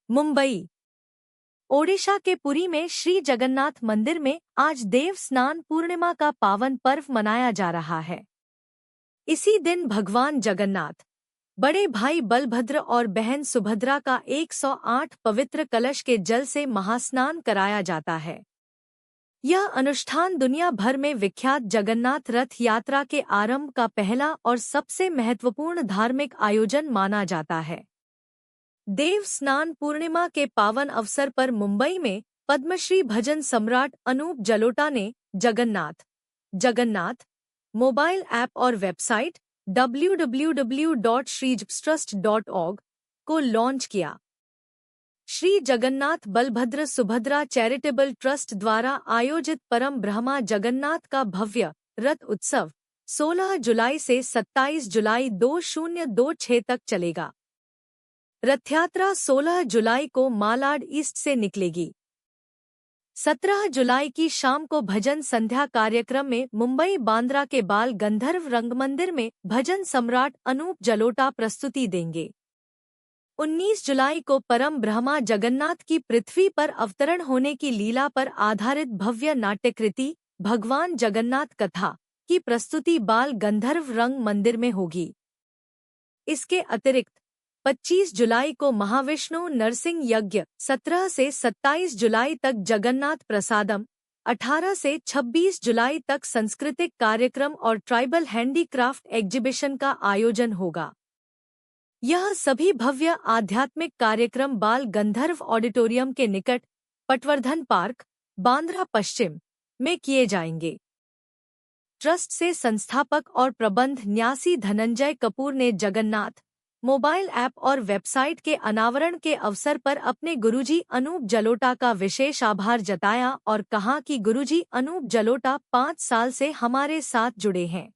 मुंबई। ओडिशा के पुरी में श्री जगन्नाथ मंदिर में आज देव स्नान पूर्णिमा का पावन पर्व मनाया जा रहा है। इसी दिन भगवान जगन्नाथ, बड़े भाई बलभद्र और बहन सुभद्रा का 108 पवित्र कलश के जल से महास्नान कराया जाता है। यह अनुष्ठान दुनिया भर में विख्यात जगन्नाथ रथ यात्रा के आरंभ का पहला और सबसे महत्वपूर्ण धार्मिक आयोजन माना जाता है। देव स्नान पूर्णिमा के पावन अवसर पर मुंबई में पद्मश्री भजन सम्राट अनूप जलोटा ने जगन्नाथ मोबाइल ऐप और वेबसाइट www.shrijtrust.org को लॉन्च किया। श्री जगन्नाथ बलभद्र सुभद्रा चैरिटेबल ट्रस्ट द्वारा आयोजित परम ब्रह्मा जगन्नाथ का भव्य रथ उत्सव 16 जुलाई से 27 जुलाई 2026 तक चलेगा। रथयात्रा 16 जुलाई को मालाड ईस्ट से निकलेगी। 17 जुलाई की शाम को भजन संध्या कार्यक्रम में मुंबई बांद्रा के बाल गंधर्व रंगमंदिर में भजन सम्राट अनूप जलोटा प्रस्तुति देंगे। 19 जुलाई को परम ब्रह्मा जगन्नाथ की पृथ्वी पर अवतरण होने की लीला पर आधारित भव्य नाट्यकृति भगवान जगन्नाथ कथा की प्रस्तुति बाल गंधर्व रंग मंदिर में होगी। इसके अतिरिक्त 25 जुलाई को महाविष्णु नरसिंह यज्ञ, 17 से 27 जुलाई तक जगन्नाथ प्रसादम, 18 से 26 जुलाई तक सांस्कृतिक कार्यक्रम और ट्राइबल हैंडीक्राफ्ट एग्जीबिशन का आयोजन होगा। यह सभी भव्य आध्यात्मिक कार्यक्रम बाल गंधर्व ऑडिटोरियम के निकट पटवर्धन पार्क, बांद्रा पश्चिम में किए जाएंगे। ट्रस्ट से संस्थापक और प्रबंध न्यासी धनंजय कपूर ने जगन्नाथ मोबाइल ऐप और वेबसाइट के अनावरण के अवसर पर अपने गुरुजी अनूप जलोटा का विशेष आभार जताया और कहा कि गुरुजी अनूप जलोटा 5 साल से हमारे साथ जुड़े हैं।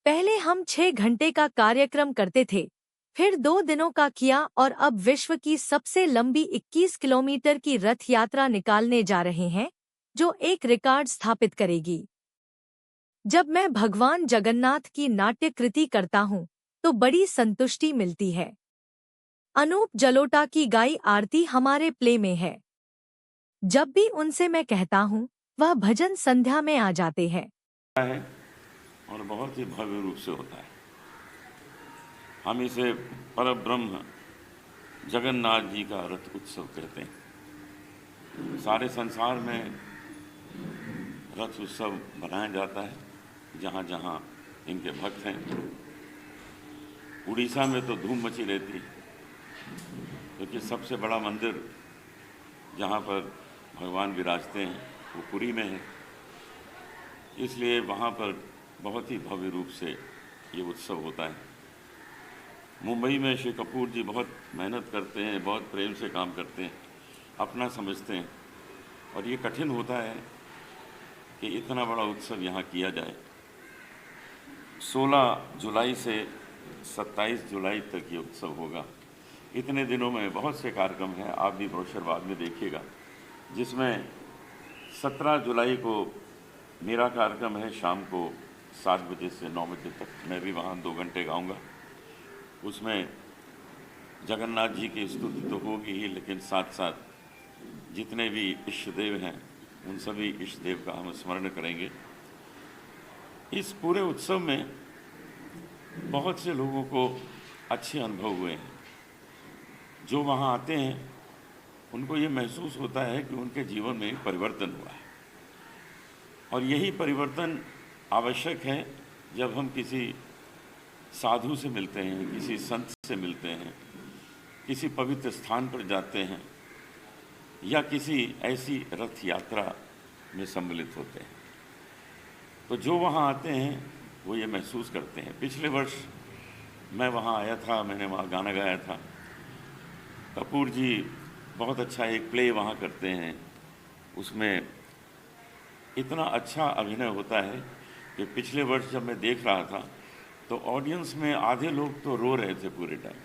पहले हम 6 घंटे का कार्यक्रम करते थे, फिर 2 दिनों का किया और अब विश्व की सबसे लंबी 21 किलोमीटर की रथ यात्रा निकालने जा रहे हैं, जो एक रिकॉर्ड स्थापित करेगी। जब मैं भगवान जगन्नाथ की नाट्य कृति करता हूँ तो बड़ी संतुष्टि मिलती है। अनूप जलोटा की गाई आरती हमारे प्ले में है। जब भी उनसे मैं कहता हूँ, वह भजन संध्या में आ जाते हैं और बहुत ही भव्य रूप से होता है। हम इसे परब्रह्म जगन्नाथ जी का रथ उत्सव कहते हैं। सारे संसार में रथ उत्सव मनाया जाता है जहाँ जहाँ इनके भक्त हैं। उड़ीसा में तो धूम मची रहती है, क्योंकि सबसे बड़ा मंदिर जहाँ पर भगवान विराजते हैं वो पुरी में है, इसलिए वहाँ पर बहुत ही भव्य रूप से ये उत्सव होता है। मुंबई में श्री कपूर जी बहुत मेहनत करते हैं, बहुत प्रेम से काम करते हैं, अपना समझते हैं, और ये कठिन होता है कि इतना बड़ा उत्सव यहाँ किया जाए। 16 जुलाई से 27 जुलाई तक ये उत्सव होगा। इतने दिनों में बहुत से कार्यक्रम हैं, आप भी ब्रोशर बाद में देखिएगा, जिसमें 17 जुलाई को मेरा कार्यक्रम है शाम को 7 बजे से 9 बजे तक। मैं भी वहाँ 2 घंटे गाऊंगा। उसमें जगन्नाथ जी की स्तुति तो होगी ही, लेकिन साथ साथ जितने भी इष्ट देव हैं उन सभी इष्ट देव का हम स्मरण करेंगे। इस पूरे उत्सव में बहुत से लोगों को अच्छे अनुभव हुए हैं। जो वहाँ आते हैं उनको ये महसूस होता है कि उनके जीवन में परिवर्तन हुआ है, और यही परिवर्तन आवश्यक है जब हम किसी साधु से मिलते हैं, किसी संत से मिलते हैं, किसी पवित्र स्थान पर जाते हैं या किसी ऐसी रथ यात्रा में सम्मिलित होते हैं। तो जो वहाँ आते हैं वो ये महसूस करते हैं। पिछले वर्ष मैं वहाँ आया था, मैंने वहाँ गाना गाया था। कपूर जी बहुत अच्छा एक प्ले वहाँ करते हैं, उसमें इतना अच्छा अभिनय होता है कि पिछले वर्ष जब मैं देख रहा था तो ऑडियंस में आधे लोग तो रो रहे थे पूरे टाइम।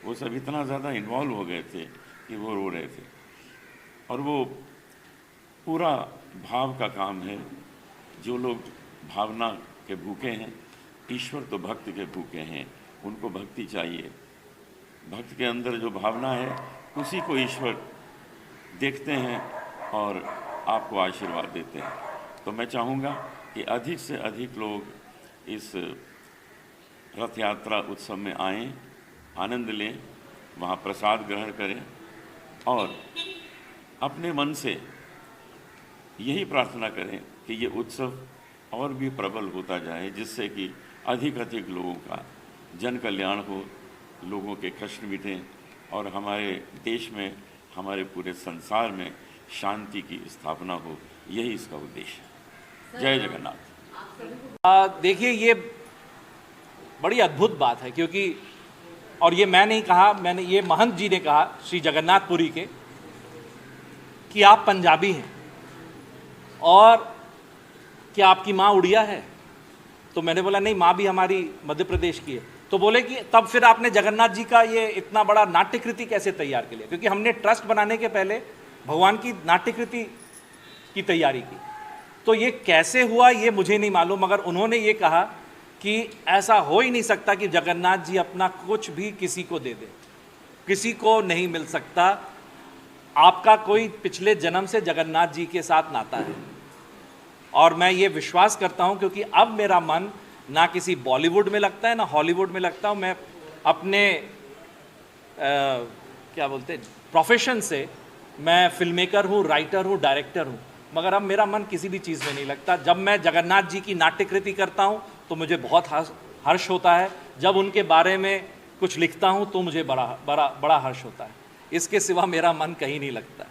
वो सब इतना ज़्यादा इन्वॉल्व हो गए थे कि वो रो रहे थे। और वो पूरा भाव का काम है। जो लोग भावना के भूखे हैं, ईश्वर तो भक्त के भूखे हैं, उनको भक्ति चाहिए। भक्त के अंदर जो भावना है उसी को ईश्वर देखते हैं और आपको आशीर्वाद देते हैं। तो मैं चाहूँगा कि अधिक से अधिक लोग इस रथ यात्रा उत्सव में आएँ, आनंद लें, वहाँ प्रसाद ग्रहण करें और अपने मन से यही प्रार्थना करें कि ये उत्सव और भी प्रबल होता जाए, जिससे कि अधिक अधिक लोगों का जन कल्याण हो, लोगों के कष्ट मिटें और हमारे देश में, हमारे पूरे संसार में शांति की स्थापना हो। यही इसका उद्देश्य है। जय जगन्नाथ। देखिए, ये बड़ी अद्भुत बात है, क्योंकि और ये मैं नहीं कहा, मैंने ये महंत जी ने कहा, श्री जगन्नाथपुरी के, कि आप पंजाबी हैं और क्या आपकी माँ उड़िया है? तो मैंने बोला नहीं, माँ भी हमारी मध्य प्रदेश की है। तो बोले कि तब फिर आपने जगन्नाथ जी का ये इतना बड़ा नाट्यकृति कैसे तैयार कर लिया? क्योंकि हमने ट्रस्ट बनाने के पहले भगवान की नाट्यकृति की तैयारी की। तो ये कैसे हुआ ये मुझे नहीं मालूम, मगर उन्होंने ये कहा कि ऐसा हो ही नहीं सकता कि जगन्नाथ जी अपना कुछ भी किसी को दे दे, किसी को नहीं मिल सकता। आपका कोई पिछले जन्म से जगन्नाथ जी के साथ नाता है और मैं ये विश्वास करता हूँ, क्योंकि अब मेरा मन ना किसी बॉलीवुड में लगता है ना हॉलीवुड में लगता हूँ। मैं अपने क्या बोलते हैं प्रोफेशन से मैं फिल्म मेकर हूँ, राइटर हूँ, डायरेक्टर हूँ, मगर अब मेरा मन किसी भी चीज़ में नहीं लगता। जब मैं जगन्नाथ जी की नाट्यकृति करता हूँ तो मुझे बहुत हर्ष होता है, जब उनके बारे में कुछ लिखता हूँ तो मुझे बड़ा हर्ष होता है। इसके सिवा मेरा मन कहीं नहीं लगता।